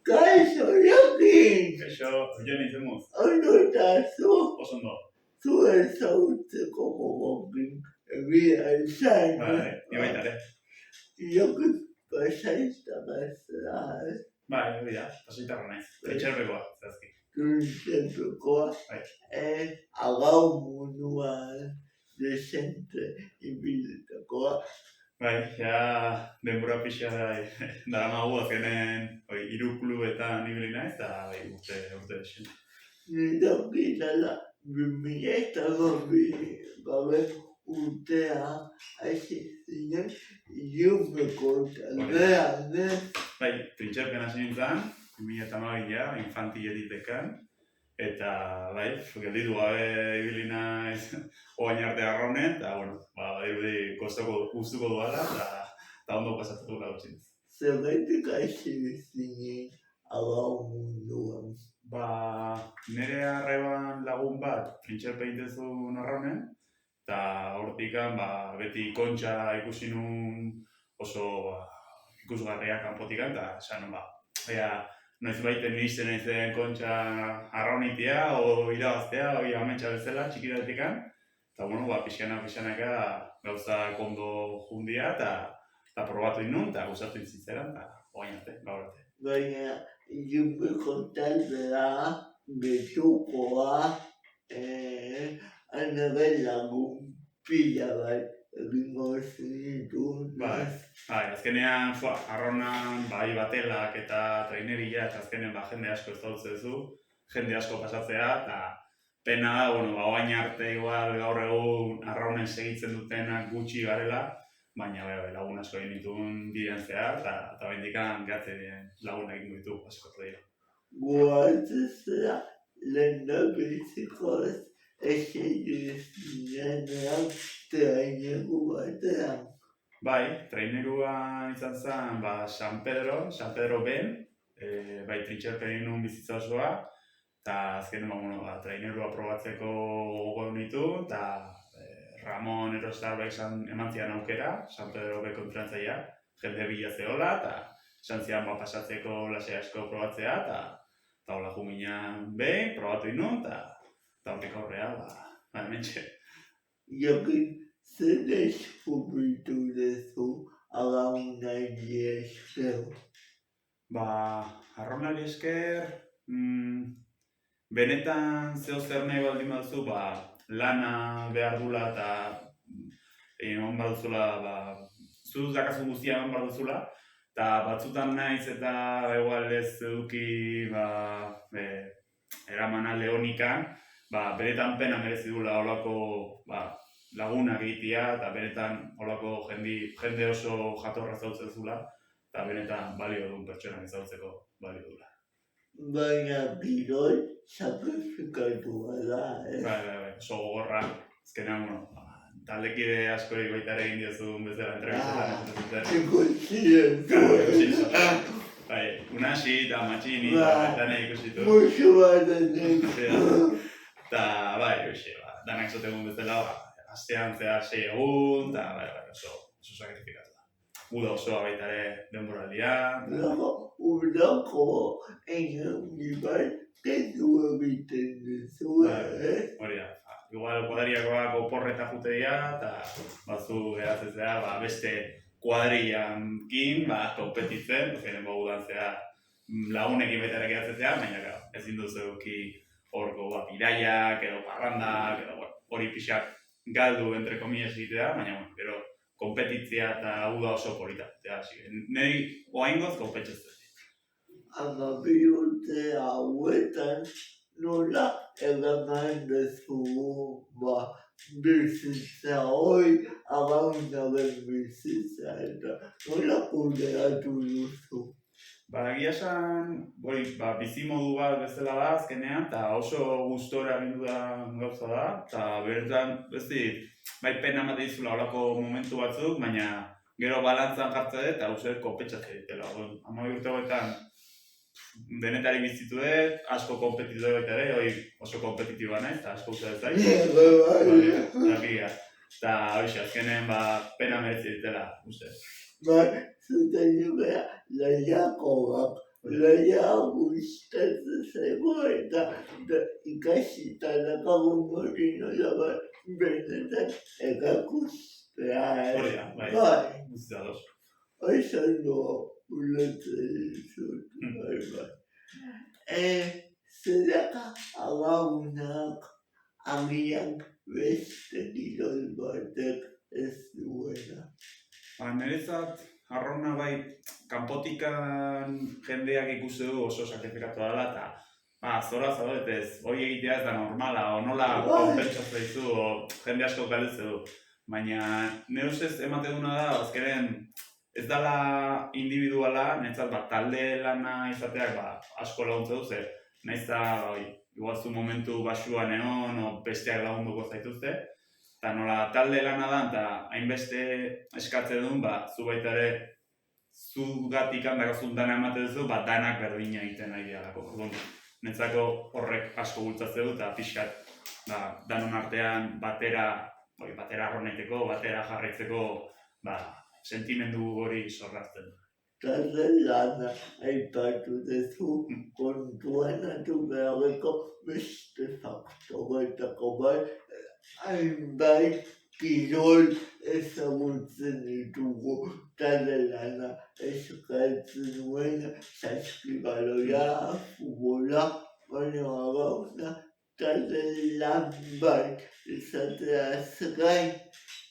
Kaixo, Jokin! Kaixo, Joni zemuz. Ondo eta zu, Oso ondo. zu ezagutzeko gogokin egia izan. Bai, ni baita ere. Jokin pasaiztara zera, Bai, hori da, pasaitarra naiz. Etxerbekoa, zehazki. Txerbekoa, Bai. agau munduan desente ibilitakoa. Bai, ja, denbora pixa daramagu azkenen 3 klubetan ibili naiz, eta bai, urte desente. Nidoki dela 2002 gabe urtea hasi zinen ilunbeko taldean, Bai, Trintxerpen hasi nintzen, 2012 infantiletik dekan, eta bai, gelditu gabe ibili naiz oain arte arraunen, eta bueno, badirudi gustuko duala, eta ondo pasatuko gautxin. Zergaitik hasi zinen agau munduan. Nire arreban lagun bat Trintxerpen intezun arraunen, eta hortikan beti kontxa ikusi nun oso ikusgarriak kanpotikan, eta esan noiz baiten nizten naizen kontxa arraunitia, o irabaztea, ametsa bezala, txikidatikan, eta bueno, pixkanaka gauzak ondo jundia, eta probatu inun, eta gustatu izitzeran, eta oain arte, gaur arte. Baina, ilunbeko taldea, betukoa, anebe lagun pila bat egingo zinitun. Bai, azkenean arraunan bai batelak eta traineria, eta azkenean jende asko ez dautzezu, jende asko pasatzea, eta pena da, oain arte igual gaur egun arraunen segitzen dutenak gutxi garela, baina lagun asko egin dituen bidean zehar, eta bendikan gehatzen lagun egin ditu asko dira. Guatzea, lehen da bizikoz, zinenean traineru batean. Bai, trainerua izan zen San Pedro Ben, bai Trintxerpen egin nuen bizitza osoa, eta azkenean trainerua probatzeko gogo nitu, eta Ramon Erostarbeek eman zian aukera, San Pedro Ben kontrantzaia, jende bila zehola, eta esan zian pasatzeko lasai asko probatzea, eta hola juminan behin, probatu inun, eta hortik aurrea, hementxe. Jokin, zer deskubritu duzu arraunari esker? Arraunari esker, benetan zeo zer nahi baldin baduzu, lana behar dula eta egon behar duzula, zu dakazun guztia egon behar duzula, eta batzutan naiz eta igual ez eduki eramana leonikan, benetan pena merezi dula holako lagunak egitea, eta benetan holako jende oso jatorra zautzen zula, eta benetan balio duen pertsonak ezautzeko balio dula. Baina kirol sakrifikatu da, Bai, oso gogorra, azkenean, taldekide askori baita ere egin diozun bezala entrebistetan. Ikusi Bai, Unasi eta Matxini eta nahi ikusitu. Muxu bat ezik. Eta bai, danak zotegun bezala, astean zehar 6 egun, eta oso sakrifikatu da. Uda osoa baita ere denboraldia. Udako egin bat kendu egiten duzu, Hori da, igual kuadriakoak oporreta jute dira, eta batzu geratzea beste kuadriankin kompetitzen, zenen udan zehar lagunekin baita ere geratzea, baina ezin duzu eduki horko piraiak edo parrandak, edo hori pixak galdu entre comillas egitea, baina gero kompetitzia eta uda oso polita. Niri oaingoz kompetitzatzen. Amabi urte hauetan nola eraman duzu bizitza hori, arraunaren bizitza eta nola kudeatu duzu? Egia esan, bizimodu bat bezala da azkenean, eta oso gustora bindu da gauza da, eta bertan, bai pena ematen dizula horako momentu batzuk, baina gero balantzan jartza dut, eta uste konpetsatzen ditela. 12 urte hauetan denetari bizitu dut, asko kompetitu baita ere, oso kompetitiboa naiz, eta asko uste dut zaiz. Eta azkenen pena merezi ditela, uste. Zuten jugea lehiakoak Laia gustatzen zaigu eta ikasita daukagun hori nola benetan erakustea. Hori da, bai. Bai, Guzti ados. oso ondo ulertzen dizut, bai. Zeraka abagunak agian beste kirol batek ez duena. Niretzat, arrauna bai, kanpotikan jendeak ikusi du oso sakrifikatu dela, eta zora zaudetez, hori egitea ez da normala, o nola konpentsatzen dizu, o jende asko galdetzen du. Baina, nire ustez ematen duna da, azkeren ez dela individuala, niretzat talde lana izateak asko laguntza du, ze nahiz da, igual zu momentu basuan egon, o besteak lagunduko zaituzte, eta nola talde lana da, eta hainbeste eskatzen duen, zu baita ere, zugatik handakazun dana ematen duzu, danak berdina egiten nahi dialako. Orduan, niretzako horrek asko bultzatzen du, eta pixkat, danon artean batera arronaiteko, batera jarraitzeko, sentimendu hori sorrazten. Talde lana aipatu duzu kontuan hartu beharreko beste faktoretako bat, hainbat kirol ezagutzen ditugu talde lana eskatzen duen saskibaloia, futbola, baina gauna talde lan bat izateaz gain,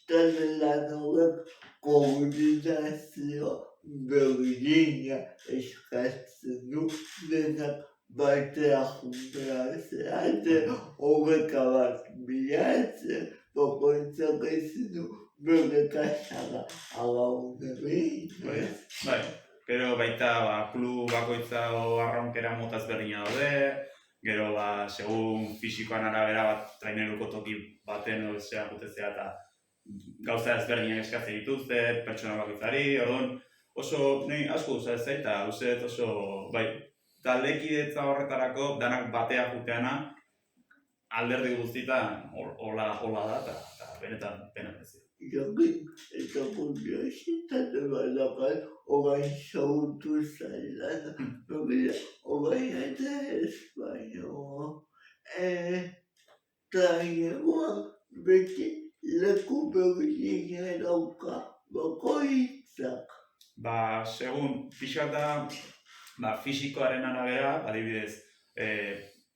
talde lan horrek koordinazio berdina eskatzen du denak batea juntea zehate horreka bat bilatzen, bakoitzak ezin du bere kasara abagun egin. Bai, gero baita klub bakoitza arraunkera motaz berdina daude, gero segun fisikoan arabera traineruko toki baten zean jutezea eta gauza ezberdinak eskatzen dituzte, pertsona bakoitzari, orduan oso nahi asko guza ez zaita, uste oso, bai, taldekidetza horretarako danak batea juteana alderdi guztietan hola da eta benetan pena ez. Jakin, eta kuriositate badakat, orain sautu zailana, begira, orain eta ez baino. Traineruak beti leku berdina dauka bakoitzak. Segun pixat da, fisikoaren arabera, adibidez,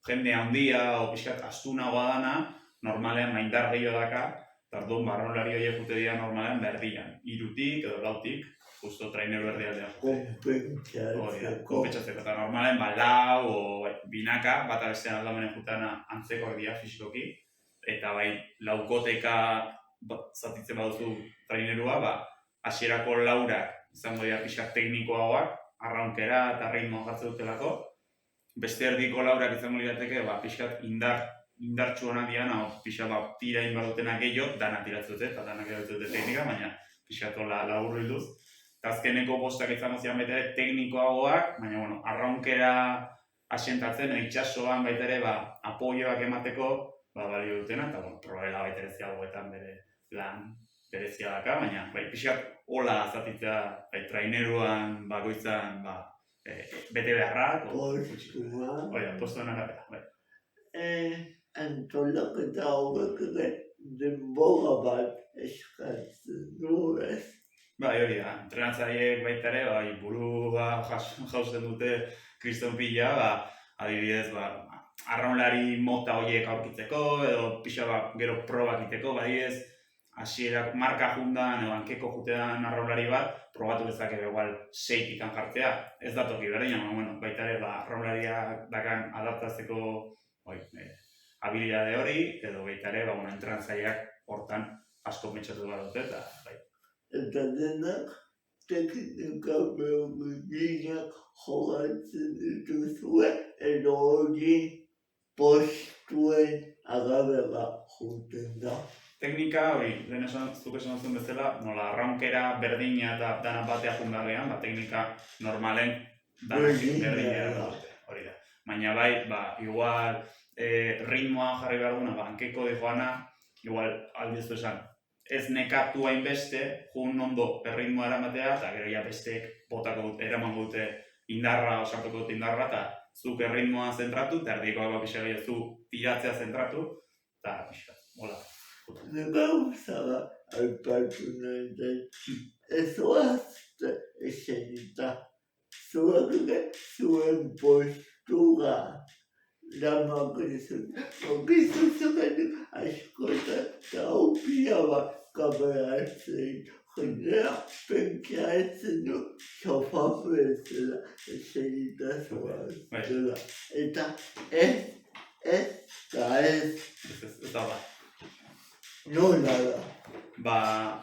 jende handia o pixkat astunagoa dana, normalean indar gehiago daka, eta orduan barronlari horiek jute dira normalean berdian, 3tik edo 4tik, justo traineru erdi aldean jute. Konpentsatzeko. Eta normalean 4 o binaka, bat abestean aldamenen jutena antzeko erdia fisikoki, eta bai laukoteka zatitzen baduzu trainerua, hasierako laurak izango dira pixak teknikoagoak, arraunkera eta ritmoa jartzen dutelako. Beste erdiko laurak izango lirateke, pixkat indartsuana diana, pixak tira inbadutenak gehiago, danak tiratzen dute, eta danak eratzen dute teknika, baina pixkat laburru hilduz. Eta azkeneko bostak izango zian baita ere teknikoagoak, baina arraunkera asientatzen, itxasoan baita ere apoioak emateko balio dutena, eta probabela baita ere ziagoetan bere lan berezia daka, baina pixkat hola azatitzea traineruan bakoitzan bete beharrak, postuan arabera. Antolaketa horrek denbora bat eskatzen du, ez? Hori da, entrenatzaileek baita ere, burua jausten dute kriston pila, adibidez, arraunlari mota horiek aurkitzeko, edo pixa gero probak iteko, adibidez, hasierak marka jundan, edo hankeko jutean arraunlari bat, probatu dezake igual 6 jartzea. Ez da toki berdina, baita ere, arraunlariak dakan adaptatzeko habilidade hori, edo baita ere, entrenatzaileak hortan asko pentsatu behar dute, eta bai. Eta denak teknika berdinak jogatzen dituzue, edo hori postuen arabera juten da. Teknika hori, lehen zuk esan zuen bezala, nola arraunkera berdina eta dana batea jundarrean, teknika normalen danak berdina dute, hori da. Baina bai, igual ritmoa jarri behar duna, hankeko joana, igual aldizu esan, ez nekatu hainbeste, jun ondo erritmoa eramatea, eta gero ja besteek botako eramango dute indarra, osatuko dut indarra, eta zuk erritmoa zentratu, eta erdikoa pixka gehiago zu tiratzea zentratu, eta pixka, hola. Gauza aipatu nahi dut. Ez oazte esenita. Zuek zuen postura damakizun. Okizuzuen askotan eta opia bat kaberatzen. Jendea pentsatzen du sofa bezala esenita zoaztela. Eta ez da ba. Nola da. Ba,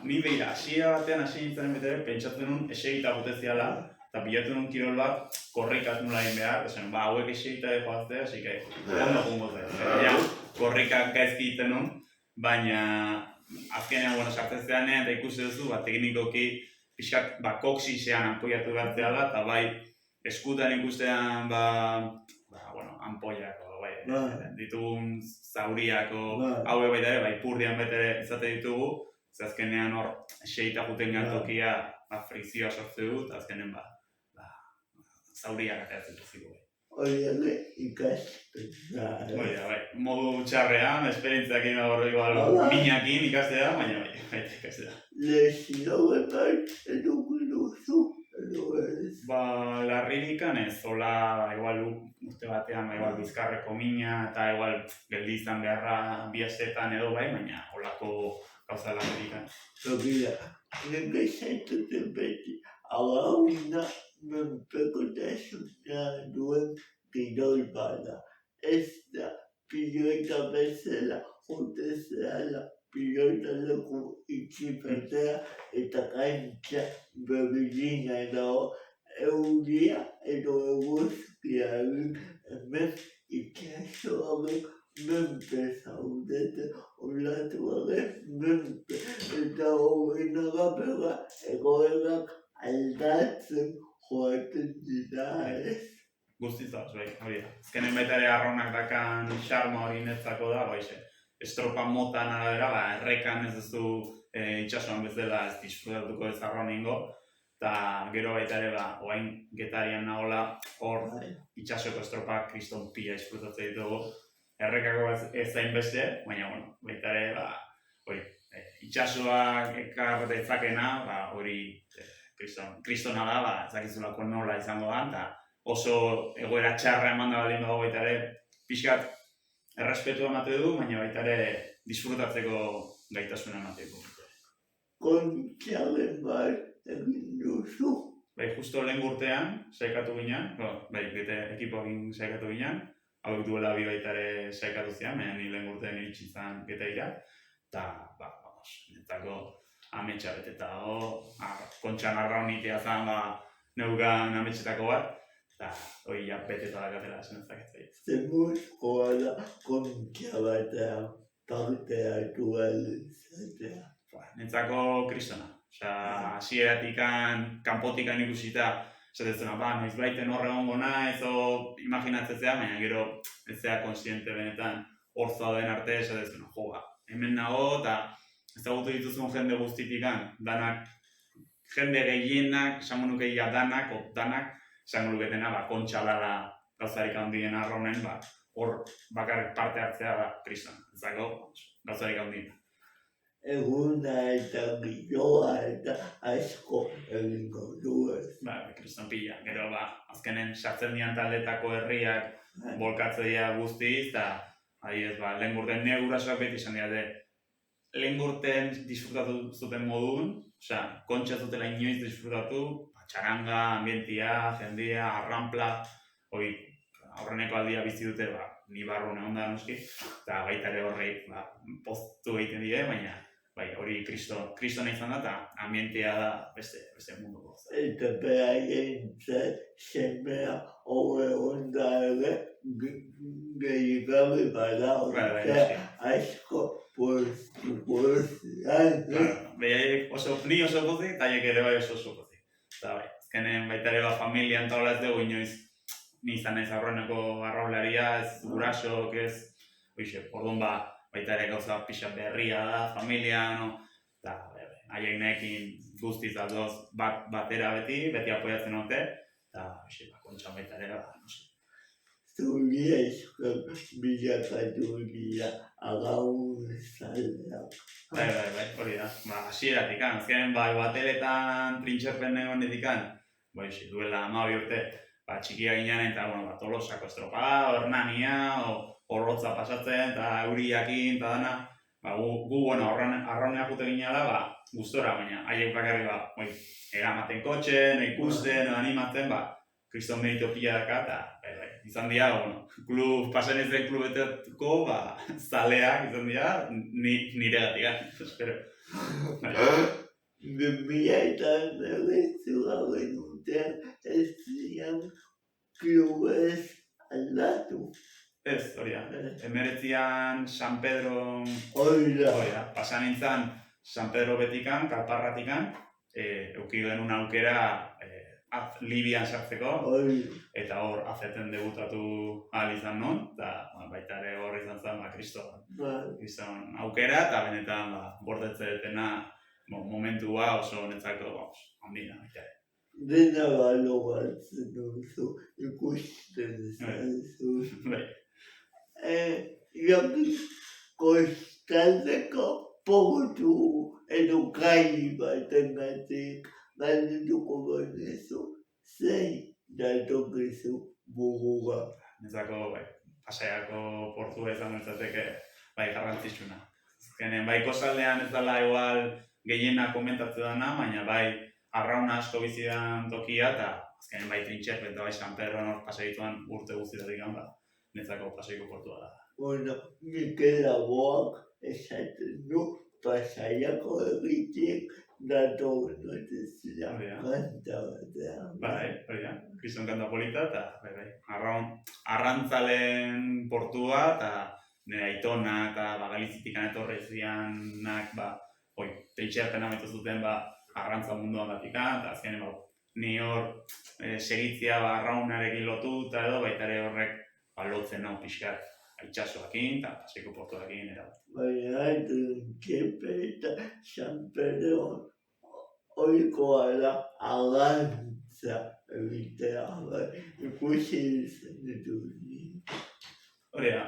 ni behira, hasiera batean hasi nintzen betere, pentsatzen nun esegita boteziala, eta bilatu nun kirol bat, korrikak nula egin behar, esan, ba, hauek esegita joaztea, hasi que, ondo jungo zen. Korrikak gaizki egiten nun, baina azkenean, sartzen zeanean, eta ikusi duzu, teknikoki, pixkat, koksisean anpoiatu behartzea da, eta bai, eskutan ikustean, anpoiak, ditugun zauriako, haue baita ere, purdian betere izate ditugu, ze azkenean hor, eseita juten gantokia, frikzioa sortze du, eta azkenen zauriak ateratzen duzigu. Hori ikasten da. Modu txarrean, esperientziak igual minakin ikastea, baina ikastea. Lesio bat eduki duzu, edo ez? Larririkan ez, hola, igual urte batean, bizkarreko mina, eta igual geldi izan beharra bi astetan edo baina holako gauza larririkan. Begira, nire zaituten beti, alauna menpekotasuna duen kirol bada. Ez da, pilota bezala, jote zehala, pilota leku itxipatea eta kantxa berdina dago. Euria edo eguzkiaren hemen itxasoaren menpe zaudete, olatuaren menpe, eta horren arabera egoerak aldatzen joaten dira ez. Guztiz da, hori da. Azkenen baita ere arronak dakan xarma hori netzako da, estropa motan arabera, errekan ez duzu itxasoan bezala ez disfrutatuko ez arroningo, eta gero baita ere, oain getarian nagola, hor itxasoko estropak kriston pila disfrutatzen ditugu. Errekako ez zain beste, baina, baita ere, itxasoak ekar dezakena, hori kristona da, ezakizulako nola izango da, eta oso egoera txarra eman da baldin dago baita ere, pixkat errespetu emate du, baina baita ere disfrutatzeko gaitasuna emateko. Kontxaren bat egin duzu. Justo lehen urtean saikatu ginen, ekipoekin saikatu ginen, hauek duela bi baita ere saikatu zian, baina ni lehen urtean iritsi izan getaira, eta, netzako ametsa beteta dago, kontxan arraunitea zen, neugan ametsetako bat, eta hori beteta dakatela esan ezaketzea. Zemuzkoa da kontxa batean parte hartu izatea. Netzako kristona. Hasieratik kanpotikan ikusita, esatetzen, noiz baiten horre egongo naiz, imaginatzea, baina gero ez zea konsiente benetan hor zauden arte, esatetzen, hemen nago, eta ezagutu dituzun jende guztitikan, danak, jende gehienak, esango nuke danak, esango luketena, kontxa dala gauzarik handien arronen, hor bakarrik parte hartzea da kristona. Ezako, gauzarik handien. Eguna eta giroa eta asko egingo du ez. Kriston pila. Gero, azkenen sartzen dian taldetako herriak bolkatze dira guztiz, eta lehen gurten nire gurasoak beti izan dira, lehen gurten disfrutatu zuten modun, kontxa zutela inoiz disfrutatu, txaranga, ambientia, jendia, arranpla, aurreneko aldia bizi dute, ni barrune onda noski, eta baita ere horrei poztu egiten dira, baina hori kristona izan da, eta ambientia da beste mundu goza. Eta beraien semea hori onda ere gehiago bada, asko poztuan. Ni oso pozik, eta haiek ere bai oso pozik. Eta azkenen baita ere familian taula ez dugu inoiz, ni izan ez aurreneko arraularia, ez gurasok, ez, orduan baita ere gauza pixat berria da, familian, eta haiek nekin guztiz aldoz batera beti apoiatzen dute, eta kontxa baita ere, Zuri asko bilakatu dira agaun zaleak. Bai, hori da. Hasieratik, azken bateletan trintxerpen egonetik, duela 12 urte, txikia ginen eta Tolosako estropada, Hernania, Orrotza pasatzen, eta euriakin, eta dana, gu arraunea jute ginela, gustora, baina haiek bakarrik, eramaten kotxen, ikusten, animatzen, kriston merito pila daka, eta izan dira, pasen ez den klubeteko, zaleak izan dira, nire gatik, espero. 2009 gauen urtean ez zian klubez aldatu. Ez, hori da. 19an San Pedro... Hori da. Pasan nintzen San Pedro betikan, Kalparratikan, euki genuen aukera Libian sartzeko, eta hor azeten debutatu ahal izan non, eta baita ere hor izan zen kriston aukera, eta benetan bordetze detena momentua oso netzako handina. Dena balogatzen duzu, ikusten zaizu. Kostaldeko pogutu edo gai baten gatik galdetuko banezu, zein datokizu buruga. Netzako, Pasaiako portua izan bertzateke, garrantzitsuna. Azkenen, kostaldean ez dela igual gehiena komentatzen dana, baina arrauna asko bizidan tokia, eta azkenen trintxerpen eta San Pedro nor pasaituan urte guztitatik netzako Pasaiko portua da. Bueno, Mikel Aboak esaten du Pasaiako egitek dato notizia kanta batean. Hori da, kriston kanta polita, eta arrantzalen portua, eta nire aitona eta Galizitikan etorri zianak, trintxerpena metu zuten arrantza munduan batikan, eta azkenen ni hor segitzia arraunarekin lotu, eta edo baita ere horrek lotzen nau pixkat itxasoakin eta Pasaiko portuakin erabat. Baina trintxerpe eta San Pedro oikoa da agantza egitea, ikusi izan ditut ni. Hori da,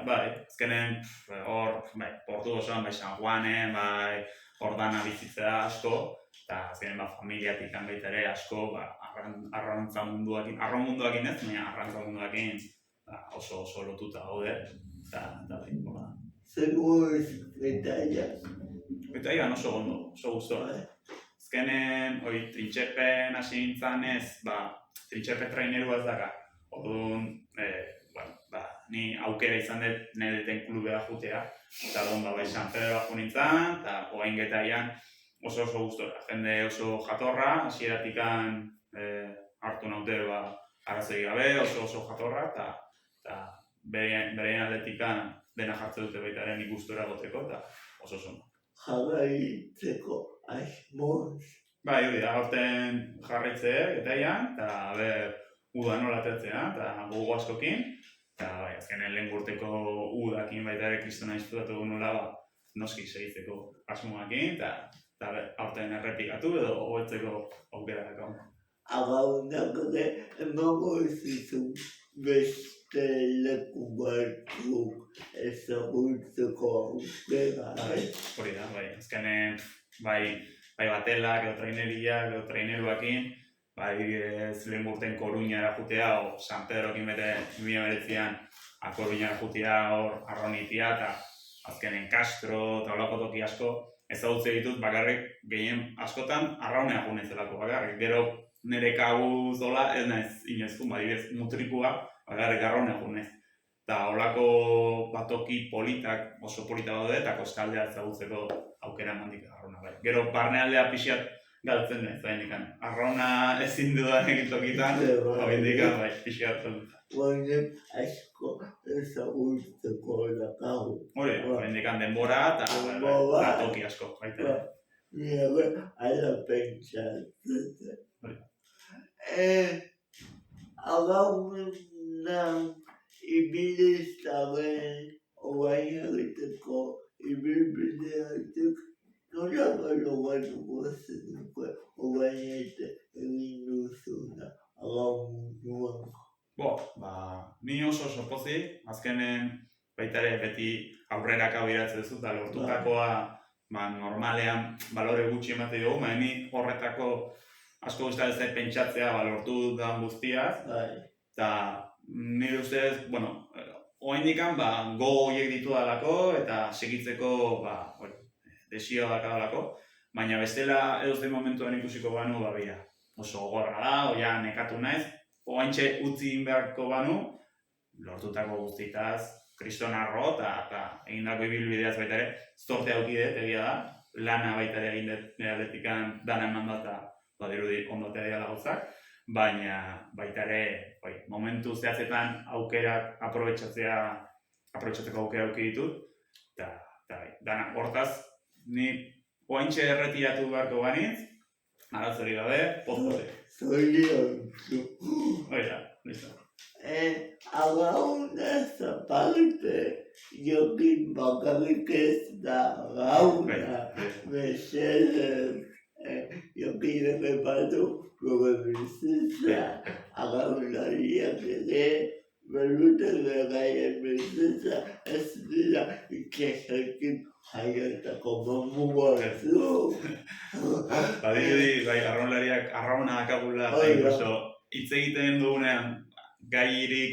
azkenen hor, portu osoan, San Juanen, hor dana bizitzea asko, eta azkenen familiatik baita ere asko, arrantza munduakin, arraun munduakin ez, baina arrantza munduakin oso lotuta gaude, eta Zego ez getaia? Getaia oso gondo, oso guztua. Azkenen, trintxerpen hasi nintzen ez, trintxerpe trainerua ez daka. Orduan, ni aukera izan dut nire deten klubea jutea. Eta orduan, San Pedro jo nintzen, eta oain getaian oso guztora. Jende oso jatorra, hasieratik hartu naute arrazoi gabe, oso jatorra, eta berein atletikan dena jartzen dute baita ere nik gustora goteko, eta oso zono. Jarraitzeko asmoz. Hori da, horten jarraitzea getaian, eta uda nola atertzea, eta gogo askokin, eta azkenen lehen urteko udakin baita ere kristona disfrutatu nola noski segitzeko asmoakin, eta horten errepikatu edo hobetzeko aukera dakago. Agaunak ere emango zizu beste leku batzuk ezagutzeko aukera. Hori da, azkenen batelak edo traineriak edo traineruakin, ez lehen urten Koruñara jutea, o San Pedrokin bete 2009an Koruñara jutea hor arronitia, eta azkenen Castro eta olako toki asko ezagutze ditut bakarrik gehien askotan arraunea junezelako bakarrik. Gero nire kabuz dola ez naiz inoizkun, badibidez mutrikua bakarrik arraunea junez. Eta olako batoki politak oso polita daude eta kostaldea ezagutzeko aukera emandik arrauna. Gero barnealdea pixiat galtzen naiz, arrauna ezin dudan egin tokitan, indikan pixiat dut. Baina asko ezagutzeko dakago. Hori, indikan denbora eta toki asko. Nire ala pentsatzen. Agaunan ibilizaren oain egiteko ibilbideatik nola galogatuko zenuko oain egin duzuna agaun Ni oso pozik, azkenen baita ere beti aurreraka biratzen duzu, eta lortutakoa normalean balore gutxi ematen dugu, baina ni horretako asko gustatzen zait pentsatzea lortu dudan guztiaz, eta nire ustez, oraindikan gogo horiek ditudalako eta segitzeko desioa dakadalako, baina bestela edozein momentuan ikusiko banu, oso gogorra da, oia nekatu naiz, oraintxe utzi beharko banu, lortutako guztitaz, kriston arro eta egindako ibilbideaz baita ere, zorte aukidet egia da, lana baita ere egin dut nire aldetikan dana eman bat dirudi ondotea dira gauzak, baina baita ere momentu zehatzetan aukerak aprobetxatzeko aukera auki ditut, eta dana hortaz, ni oraintxe erretiratu beharko banitz, arazorik gabe, pozote. Zoriontsu. Oida, listo. Agaunaz aparte, jokin bakarrik ez da gauna, mesedez, jokin epatu gure bizitza, agaunariak ere, berruten gaien bizitza, ez dira ikesakin jaiotako mamu batzu. Badirudi, arraunlariak arrauna dakagula, eta incluso hitz egiten dugunean gairik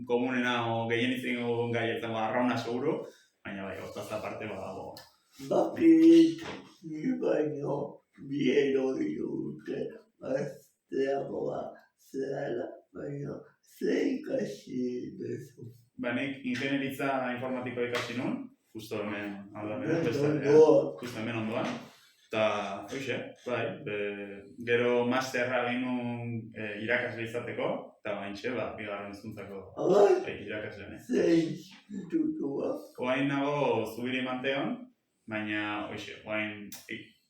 komunena o gehien hitz egin dugun gaietan arrauna seguru, baina hortaz aparte badago. Bakit, ni baino biero dute, azteagoa zela, baina ze ikasi duzu. Nik ingenieritza informatikoa ikasi nun, justo hemen ondoan. Eta, hoxe, gero masterra egin nun irakasle izateko, eta baintxe, bigarren hezkuntzako irakaslean. Zein institutua? Oain nago Zubiri Manteon, baina, hoxe, oain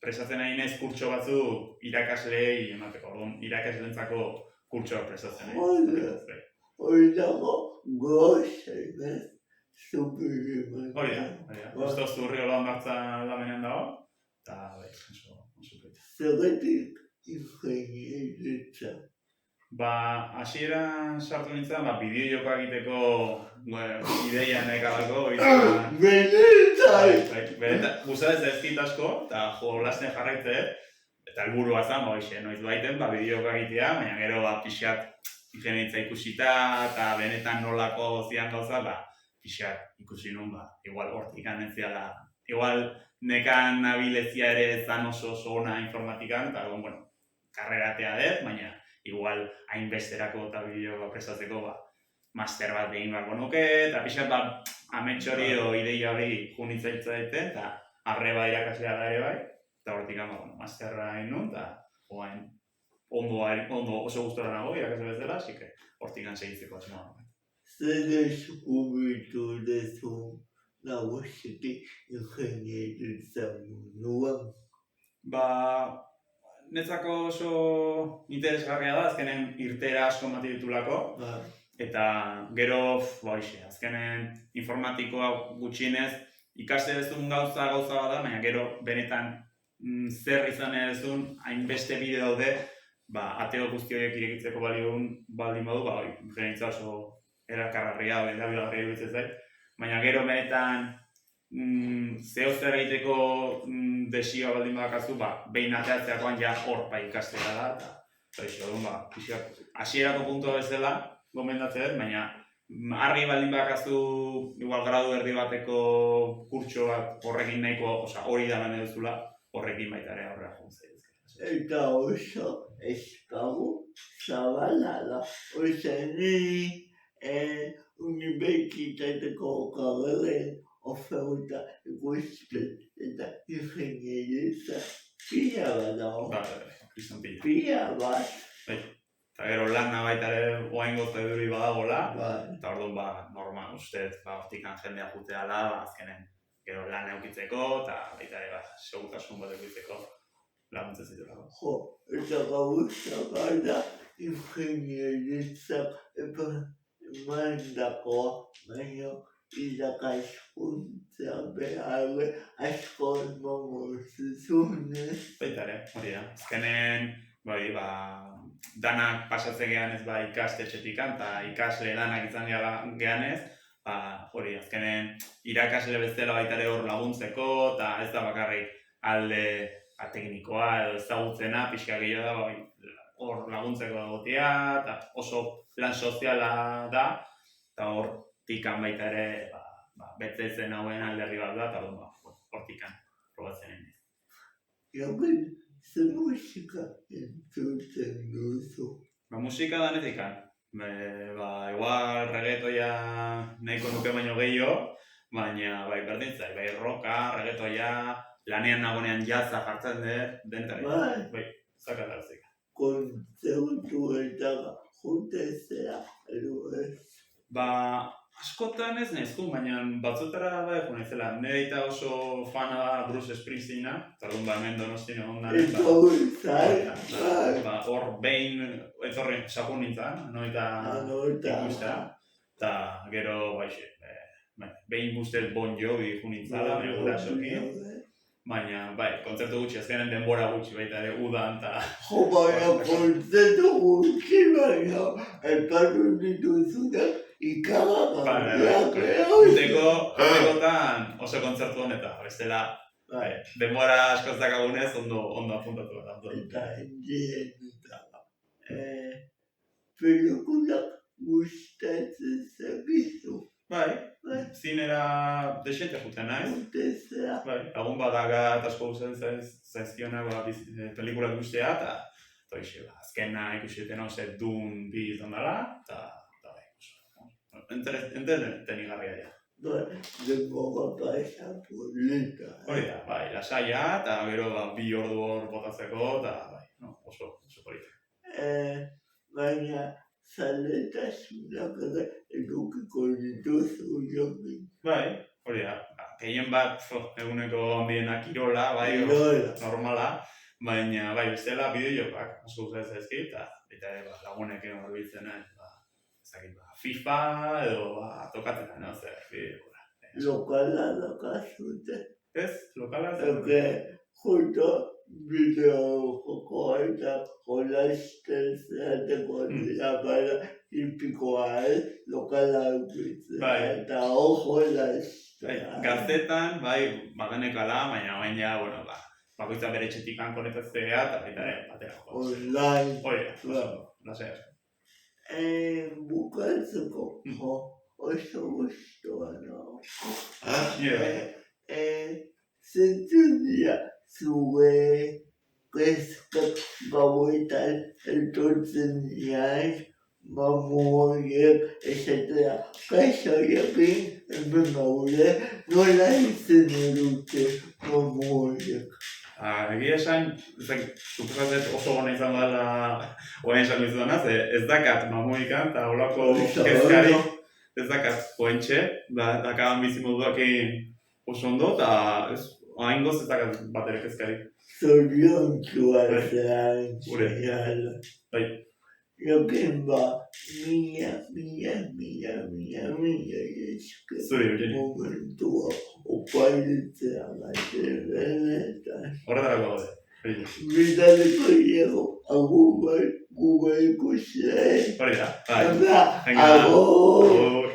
presatzen nahi naiz kurtso batzu irakasleei emateko, irakasleentzako kurtsoak presatzen nahi. Hori dago gozen, Zubiri Manteon. Hori da, justo Zurriolan martzan lamenean dago. Eta, oso peta. Zergatik ingenieritza? Hasieran sartu nintzen, bideo-joko egiteko ideia nekadako. Benetan! Gustatzen zaizkit asko, eta jolasten jarraitzen, eta helburua zen, noiz baiten, bideo-joko egitea, baina gero pixat ingenieritza ikusita, eta benetan nolako zian gauza, pixat ikusi nun, igual hortik anentziala, igual nekan nabilezia ere zan oso ona informatikan, eta karreratea dut, baina igual hainbesterako eta bideoa prestatzeko master bat egin beharko nuke, eta pixat amets hori o ideia hori junitzaitza daiten, eta arreba irakaslea da ere bai, eta hortik masterra egin nun, eta ondo oso gustora nago irakasle bezala, así que hortik segitzeko asmoa. Zer deskubritu duzu nagusiki ingenieritza munduan? Netzako oso interesgarria da, azkenen irtera asko ematen ditulako, eta gero, azkenen informatikoa gutxienez ikaste duzun gauza bada, baina gero benetan zer izan duzun hainbeste bide daude, ateo guzti horiek irekitzeko baldin badu, ingenieritza oso erakargarria, erabilgarria iruditzen zait, baina gero benetan zeo zer egiteko desioa baldin badakazu, behin ateatzeakoan hor ikastea da, eta hasierako puntua bezala gomendatzen, baina argi baldin badakazu igual gradu erdi bateko kurtso bat horrekin nahiko, hori da lan eduzula, horrekin baita ere aurrera jontzea. Eta oso eskabu zabala da, ni unibertsitateko karreren oferta ikusten eta ingenieritza pila bat dago. Pila bat. Eta gero lana baita ere oaingo zeduri badagoela, eta orduan normal ustez hortikan jendea juteala, azkenen gero lan eukitzeko, eta baita ere segurtasun bat eukitzeko laguntzen zitulako. Eta gauza da ingenieritzak emandakoa, baina irakaskuntza behar asko emango zizunez. Baita ere, hori da. Azkenen, danak pasatzen gehanez ikastetxetikan, eta ikasle lanak izan gehanez, hori azkenen irakasle bezala baita ere hor laguntzeko, eta ez da bakarrik alde teknikoa edo ezagutzena, pixka gehiago da, hor laguntzeko egotea, eta oso lan soziala da, eta hortikan baita ere betetzen hauen alderri bat da, eta hortikan probatzen egin. Jokin, ze musika entzuten duzu? Musika danetikan. Igual reggaetoia nahiko nuke baino gehiago, baina berdin zait, rocka, reggaetoia, lanean nagonean jazza jartzen dut, zakatarzik. Kontzertuetara jutezea, edo ez? Askotan ez nahizku, baina batzutara joan ezela. Nire eta oso fana da Bruce Springsteena, eta hemen Donostin egon da. Hor behin etorri sakun nintzen, eta ikustea. Eta gero, behin guztet Bon Jovi jo nintzala, gurasoki. Baina, kontzertu gutxi, azkenen denbora gutxi baita ere udan, eta... Jo, baina kontzertu gutxi, baina elkartu dituzunak ikaragarriak, Utekotan oso kontzertu honetan, bestela, denbora askoz dakagunez ondo apuntatu da. Eta endien dutala. Pelikulak gustatzen zakizu. Zinera desente juten naiz. Jutezea. Lagun badaga eta asko gustatzen zaizkionak pelikulak guztia, eta azkena ikusiten hau zer dun bi izan dela, eta enteren igarria da. Denbora pasa polita. Hori da, lasaia, eta gero bi ordu hor botatzeko, eta oso polita. Baina, zaletasunak edukiko dituzu jokin. Hori da, gehien bat eguneko handiena kirola, normala, baina bestela bideojokoak asko gustatzen zaizkit, eta lagunek horbiltzen FIFA edo tokatzen da, bideojokoa. Lokala dakazute. Ez, lokala Justo bideojokoa eta jolasten zeateko dira para tipikoa, lokala dukitzen, eta hor jolasten. Gaztetan, badenekala, baina, bakoitza bere txetikan konektatzea, eta baita batera jokoa. Online. Hori, lasai asko. Bukatzeko, oso gustoa nago. Zentzun dira zure kezkak gauetan etortzen diaz, mamu horiek esatea, kaixo jokin, hemen gaude, nola izen edute mamu horiek. Egia esan, suposatzen oso gona izan dela oain esan izudana, ez dakat mamuikan eta holako kezkari, ez dakat oaintxe, dakaban bizimoduakin oso ondo, eta hain goz ez dakat bat ere kezkari. Zoriontzua zean, zeiala. Jokin mila esker. Zuri, Eugeni. Momentua oparitzea benetan. Horretarako gaude. Bidaliko diego, gube ikusi. Hori da, Agur!